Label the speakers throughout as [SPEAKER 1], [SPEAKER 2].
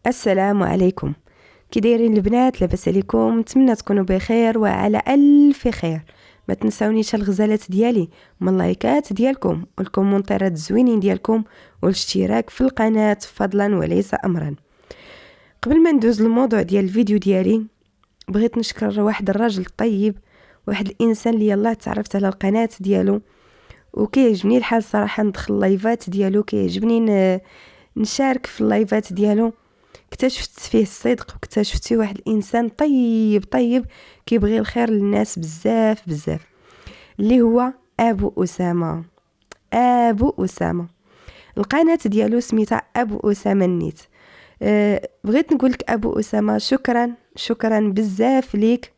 [SPEAKER 1] السلام عليكم. كي دايرين البنات؟ لاباس عليكم؟ نتمنى تكونوا بخير وعلى الف خير. ما تنساونيش الغزالات ديالي من اللايكات ديالكم والكومونتيرات الزوينين ديالكم والاشتراك في القناه فضلا وليس امرا. قبل ما ندوز الموضوع ديال الفيديو ديالي، بغيت نشكر واحد الراجل طيب، واحد الانسان اللي يلاه تعرفت على القناه ديالو وكيعجبني الحال صراحه. ندخل اللايفات ديالو، كيعجبني نشارك في اللايفات ديالو. اكتشفت فيه الصدق، واكتشفت فيه واحد الانسان طيب طيب كيبغي الخير للناس بزاف بزاف، اللي هو ابو اسامه. ابو اسامه القناه ديالو سميتها ابو اسامه النيت. بغيت نقولك ابو اسامه شكرا، شكرا بزاف ليك.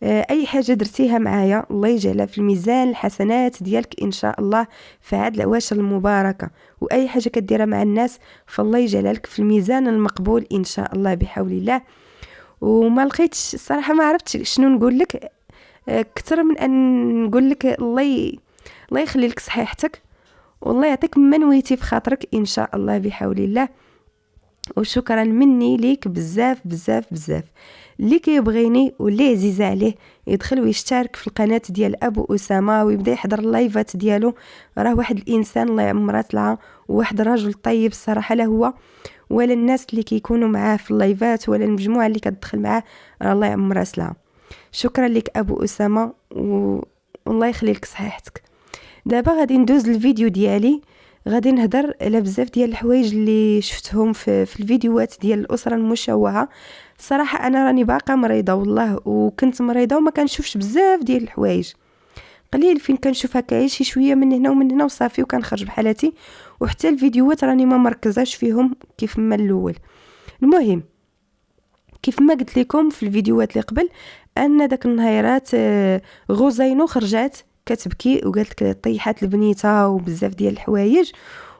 [SPEAKER 1] اي حاجه درتيها معايا الله يجعلها في الميزان الحسنات ديالك ان شاء الله في هاد العواشر المباركه، واي حاجه كديرها مع الناس فالله يجعلها لك في الميزان المقبول ان شاء الله بحول الله. وما لقيتش الصراحه، ما عرفتش شنو نقول لك اكثر من ان نقول لك الله يخلي لك صحيحتك، والله يعطيك من نويتي في خاطرك ان شاء الله بحول الله. وشكرا مني ليك بزاف بزاف بزاف. اللي كيبغيني واللي عزيز عليه يدخل ويشترك في القناه ديال ابو اسامه ويبدا يحضر اللايفات ديالو. راه واحد الانسان الله يعمر طلعه، وواحد الرجل طيب الصراحه، لا هو ولا الناس اللي كيكونوا معاه في اللايفات ولا المجموعه اللي كتدخل معاه، راه الله يعمر سلعه. شكرا لك ابو اسامه والله يخلي لك صحيحتك. دابا غادي ندوز الفيديو ديالي، غادي نهضر على بزاف ديال الحوايج اللي شفتهم في الفيديوهات ديال الاسره المشوهه. صراحه انا راني باقا مريضه والله، وكنت مريضه وما كنشوفش بزاف ديال الحوايج، قليل فين كنشوف هكا شي شويه من هنا ومن هنا وصافي وكنخرج بحالاتي. وحتى الفيديوهات راني ما مركزاش فيهم كيف ما الاول. المهم، كيف ما قلت لكم في الفيديوهات اللي قبل، ان داك النهيرات غزينو خرجات كتبكي وقالت لك طيحات لبنيتها وبزاف ديال الحوايج.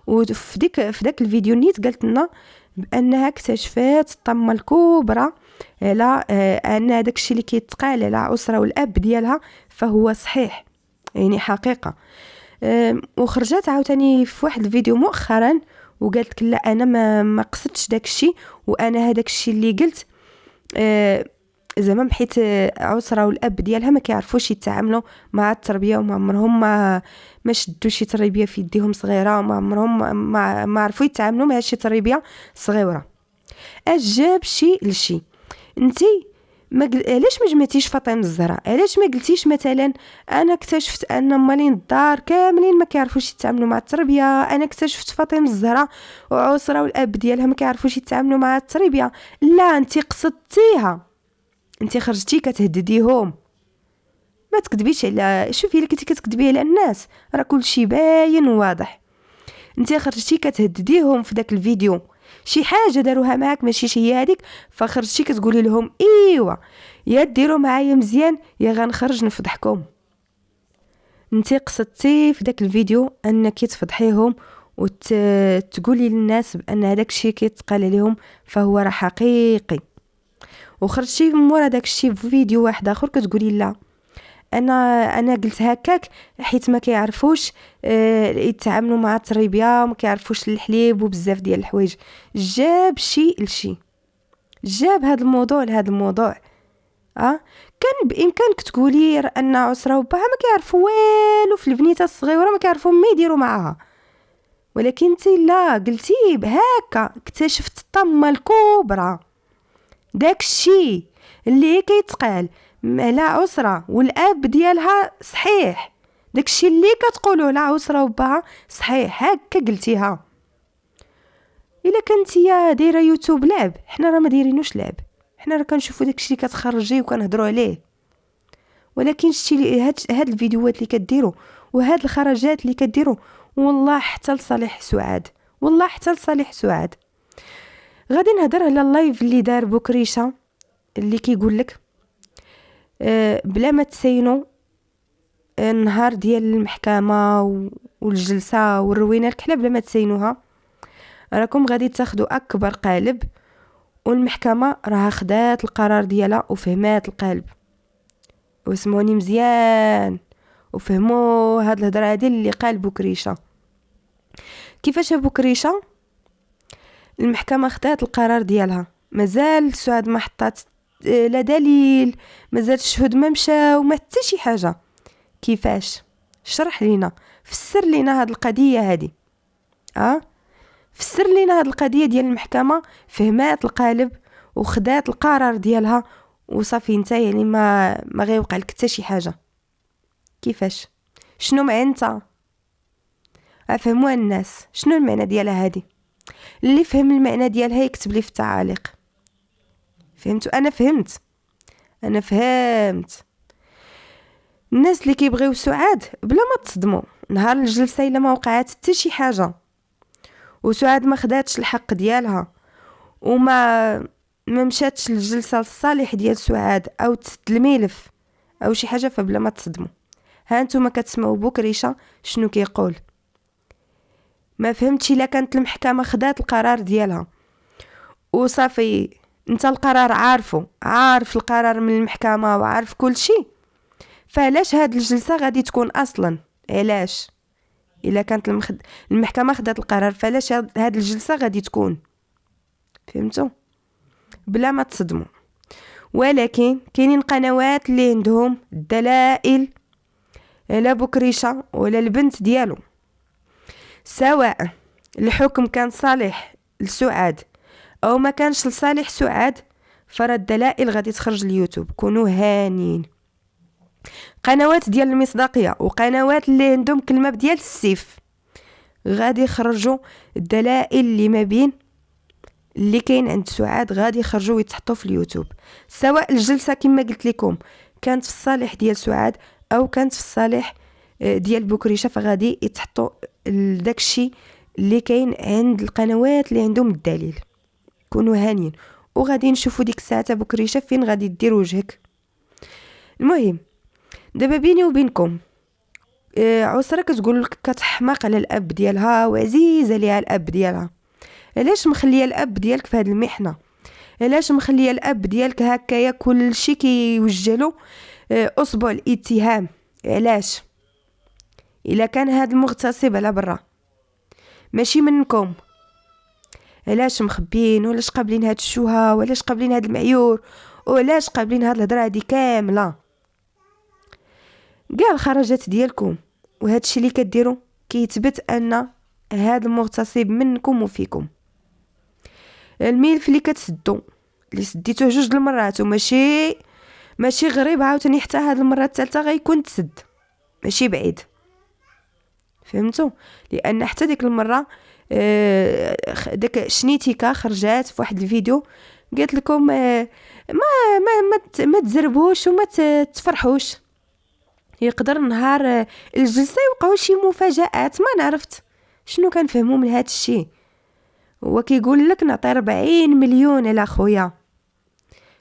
[SPEAKER 1] وفي داك الفيديو نيت قالت لنا بانها اكتشفت الطمه الكبرى على ان هذاك الشيء اللي كيتقال على عسره والاب ديالها فهو صحيح، يعني حقيقه. وخرجت عاوتاني في واحد الفيديو مؤخرا وقالت لك لا انا ما قصدتش داك الشيء، وانا هذاك الشيء اللي قلت زعما بحيث عسره والاب ديالها ما كيعرفوش يتعاملوا مع التربيه، وما عمرهم ما شدوا شي تربيه في يديهم صغيره، وما عمرهم ما عرفوا يتعاملوا مع شي تربيه صغيره. اش جاب شي لشي؟ انتي علاش ما جمعتيش فاطمه الزهراء؟ علاش ما قلتيش مثلا انا اكتشفت ان مالين الدار كاملين ما كيعرفوش يتعاملوا مع التربيه، انا اكتشفت فاطمه الزهراء وعسره والاب ديالها ما كيعرفوش يتعاملوا مع التربيه؟ لا، انتي قصدتيها، انتي خرجتي كتهدديهم. ما تكذبيش على، شوفي الا كنتي كتكذبي على الناس راه كلشي باين وواضح. انتي خرجتي كتهدديهم في داك الفيديو، شي حاجه داروها معاك ماشي هي هذيك، فخرجتي كتقولي لهم ايوا يا ديروا معايا مزيان يا غنخرج نفضحكم. انتي قصدتي في داك الفيديو انك تفضحيهم وتقولي للناس بان هذاك الشيء كيتقال عليهم فهو راه حقيقي. وخرجتي من مورا داك الشيء في فيديو واحد اخر كتقولي لا انا قلت هكاك حيت ما كيعرفوش يتعاملوا مع التربيه، ما كيعرفوش الحليب وبزاف ديال الحوايج. جاب شي لشي، جاب هذا الموضوع لهذا الموضوع. كان بامكانك تقولي ان عسره وباها ما كيعرفوا والو في البنيته الصغيره، ما كيعرفوا ما يديروا معاها، ولكن انت لا قلتي بهاكا اكتشفت الطمه الكبرى. داك الشيء اللي كيتقال على عسره والاب ديالها صحيح، داك الشيء اللي كتقولوا على عسره وباها صحيح، هكا قلتيها. الا كنتي دايره يوتيوب لعب، حنا راه ما دايرينوش لعب، حنا راه كنشوفوا داك الشيء اللي كتخرجي وكنهضروا عليه. ولكن شتي هاد الفيديوهات اللي كديروا وهاد الخرجات اللي كديروا، والله حتى لصالح سعاد، والله حتى لصالح سعاد. غادي نهضر على اللايف اللي دار بوكريشه اللي كيقول لك بلا ما تسينوا النهار ديال المحكمه والجلسه والروينه الكحله، بلا ما تسينوها راكم غادي تاخذوا اكبر قالب، والمحكمه راها خدات القرار ديالها وفهمات القالب. واسمعوني مزيان وفهموا هاد الهضره هادي اللي قال بوكريشه. كيفاش بوكريشه المحكمة خدات القرار ديالها، مازال سعاد ما حطات لا دليل، مازال الشهود ما مشاو، ما حتى شي حاجه. كيفاش؟ شرح لينا، فسر لينا هاد القضيه هادي. فسر لينا هاد القضيه ديال المحكمه فهمات القالب وخدات القرار ديالها وصافي انت يعني ما غيوقع لك حتى شي حاجه. كيفاش؟ شنو معنى انت؟ افهموا الناس شنو المعنى ديالها هادي. اللي فهم المعنى ديالها يكتب لي في التعاليق. فهمتوا؟ انا فهمت. الناس اللي كيبغيو سعاد بلا ما تصدموا، نهار الجلسه الا ما وقعات حتى شي حاجه وسعاد ما خداتش الحق ديالها وما مشاتش للجلسه للصالح ديال سعاد او تسد الملف او شي حاجه، فبلا ما تصدموا. ها انتم كتسمعوا بكريشه شنو كيقول. ما فهمتش الا كانت المحكمه خدات القرار ديالها وصافي انت القرار عارف القرار من المحكمه وعارف كل شيء، فعلاش هاد الجلسه غادي تكون اصلا؟ علاش الا كانت المحكمه خدات القرار فعلاش هاد الجلسه غادي تكون؟ فهمتوا؟ بلا ما تصدموا. ولكن كاينين قنوات اللي عندهم الدلائل على بكريشه ولا البنت ديالو، سواء الحكم كان صالح لسعاد او ما كانش لصالح سعاد، فرا الدلائل غادي تخرج اليوتيوب. كونوا هانين. قنوات ديال المصداقيه وقنوات اللي عندهم كلمه ديال السيف غادي يخرجوا الدلائل اللي ما بين اللي كاين عند سعاد، غادي يخرجوا ويتحطوا في اليوتيوب. سواء الجلسه كما قلت لكم كانت في الصالح ديال سعاد او كانت في الصالح ديال بكريشه، فغادي يتحطوا داكشي اللي كاين عند القنوات اللي عندهم الدليل. كونوا هانين وغادي نشوفوا ديك الساعه بكريشه فين غادي دير وجهك. المهم دابا بيني وبينكم عسره كتقول لك كتحماق على الاب ديالها وعزيزه ليها الاب ديالها. علاش مخليه الاب ديالك في هذه المحنه؟ علاش مخليه الاب ديالك هكايا كل شيء كيوجه له اصبع الاتهام؟ علاش؟ الا كان هذا المغتصب على برا ماشي منكم، علاش مخبين؟ ولاش قابلين هاد الشوهه؟ ولاش قابلين هاد المعيور؟ وعلاش قابلين هاد الهضره هادي كامله؟ كاع الخرجات ديالكم وهذا الشيء اللي كديروا كيثبت ان هذا المغتصب منكم وفيكم. الملف اللي كتسدوا اللي سديتوه 2 المرات ماشي غريب عاوتاني حتى هاد المره الثالثه غيكون تسد، ماشي بعيد. فهمتوا؟ لان حتى ديك المره داك شنيتيكا خرجات في واحد الفيديو قالت لكم ما تزربوش وما تفرحوش، يقدر نهار الجلسه يوقعوا شي مفاجآت. ما عرفت شنو كنفهموا من هذا الشيء. هو كيقول لك نعطي 40 مليون على خويا،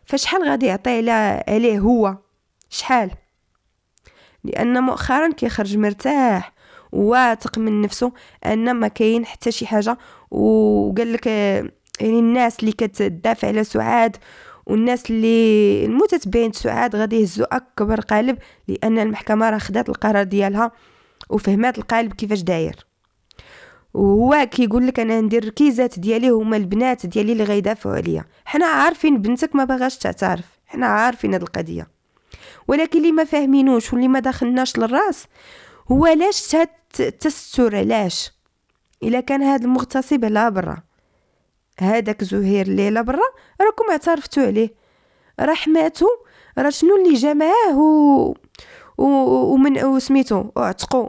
[SPEAKER 1] فشحال غادي يعطي عليه هو؟ شحال؟ لان مؤخرا كيخرج مرتاح واثق من نفسه ان ما كاين حتى شي حاجه، وقال لك يعني الناس اللي كتدافع على سعاد والناس اللي المتتبعين سعاد غادي يهزوا اكبر قالب، لان المحكمه راه خدات القرار ديالها وفهمات القالب كيفاش داير. وهو كيقول لك انا ندير الركيزات ديالي هما البنات ديالي اللي غيدافعوا عليا. حنا عارفين بنتك ما باغاش تعترف، حنا عارفين هاد القضيه، ولكن اللي ما فاهمينوش واللي ما داخلناش للراس هو علاش التستر. علاش الا كان هاد المغتصب على برا، هذاك زهير اللي على برا راكم اعترفتوا عليه، راه حماتو، راه شنو اللي جا معاه ومن وسميتو اعتقوا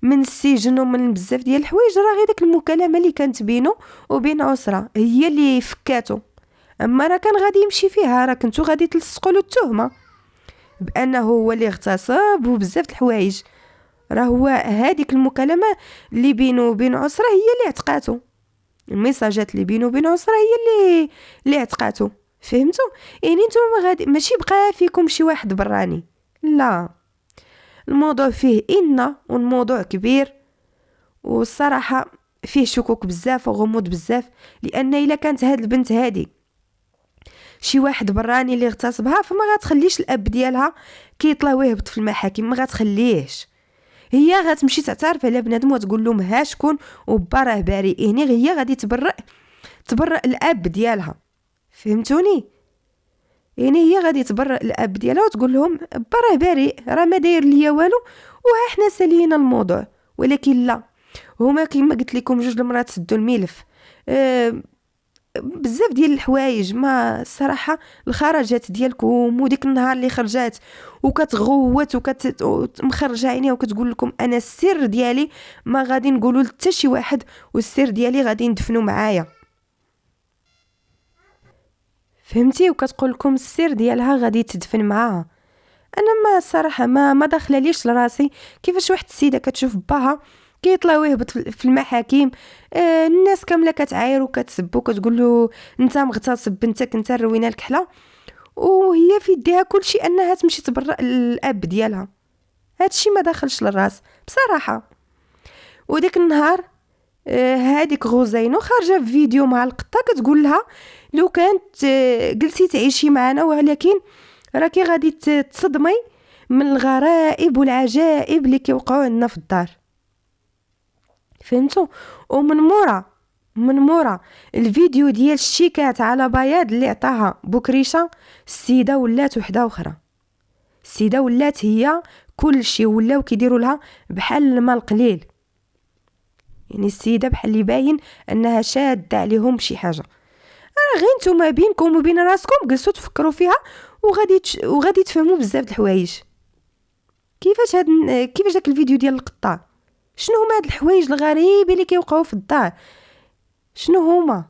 [SPEAKER 1] من السجن ومن بزاف ديال الحوايج. راه غير داك المكالمه اللي كانت بينه وبين عسره هي اللي فكاتو، اما راه كان غادي يمشي فيها، راه كنتو غادي تلصقوا له التهمه بانه هو اللي اغتصب وبزاف د الحوايج. راه هو هذيك المكالمه اللي بينه وبين عسره هي اللي عتقاتو، الميساجات اللي بينه وبين عسره هي اللي عتقاتو. فهمتوا؟ يعني نتوما غادي ماشي بقى فيكم شي واحد براني، لا، الموضوع فيه والموضوع كبير، والصراحه فيه شكوك بزاف وغموض بزاف. لان الا كانت هاد البنت هادي شي واحد براني اللي اغتصبها، فما غتخليش الاب ديالها كيطلع ويهبط في المحاكم، ما غتخليهش. هي غتمشي تعترف على بنادم وتقول لهم ها شكون وبا راه بريء، يعني هي غادي تبرئ الاب ديالها. فهمتوني؟ يعني هي غادي تبرئ الاب ديالها وتقول لهم با راه بريء، راه ما داير ليا والو، وها حنا سالينا الموضوع. ولكن لا، هما كيما قلت لكم جوج المرات سدوا الملف. بزاف ديال الحوايج، ما الصراحه الخرجات ديالكم وديك النهار اللي خرجات وكتغوت مخرجه عينيها وكتقول لكم انا السر ديالي ما غادي نقولوا لحتى شي واحد، والسر ديالي غادي ندفنوا معايا. فهمتي؟ وكتقول لكم السر ديالها غادي تدفن معاها. انا ما الصراحه ما داخله ليش لراسي كيفاش واحد السيده كتشوف باها كيطلع ويهبط في المحاكم، الناس كامله كتعاير وكتسب وكتقول له انت مغتصب بنتك، انت روينا الكحله، وهي في يديها كلشي انها تمشي تبرأ الاب ديالها. هادشي ما داخلش للراس بصراحه. وديك النهار هاديك غوزينو خارجه في فيديو مع القطه كتقول لها لو كانت جلسي تعيشي معنا، ولكن راكي غادي تصدمي من الغرائب والعجائب اللي كيوقعوا عندنا في الدار. فهمتوا؟ ومن مورا الفيديو ديال الشيكات على بياض اللي عطاها بوكريشه، السيده ولات وحده اخرى. السيده ولات هي كل شيء، ولاو كيديروا لها بحال الماء القليل. يعني السيده بحال اللي باين انها شاده عليهم شي حاجه. غير نتوما بينكم وبين راسكم جلسوا تفكروا فيها وغادي تفهموا بزاف د الحوايج. كيفاش داك الفيديو ديال القطه، شنو هما هاد الحوايج الغريبه اللي كيوقعوا في الدار، شنو هما؟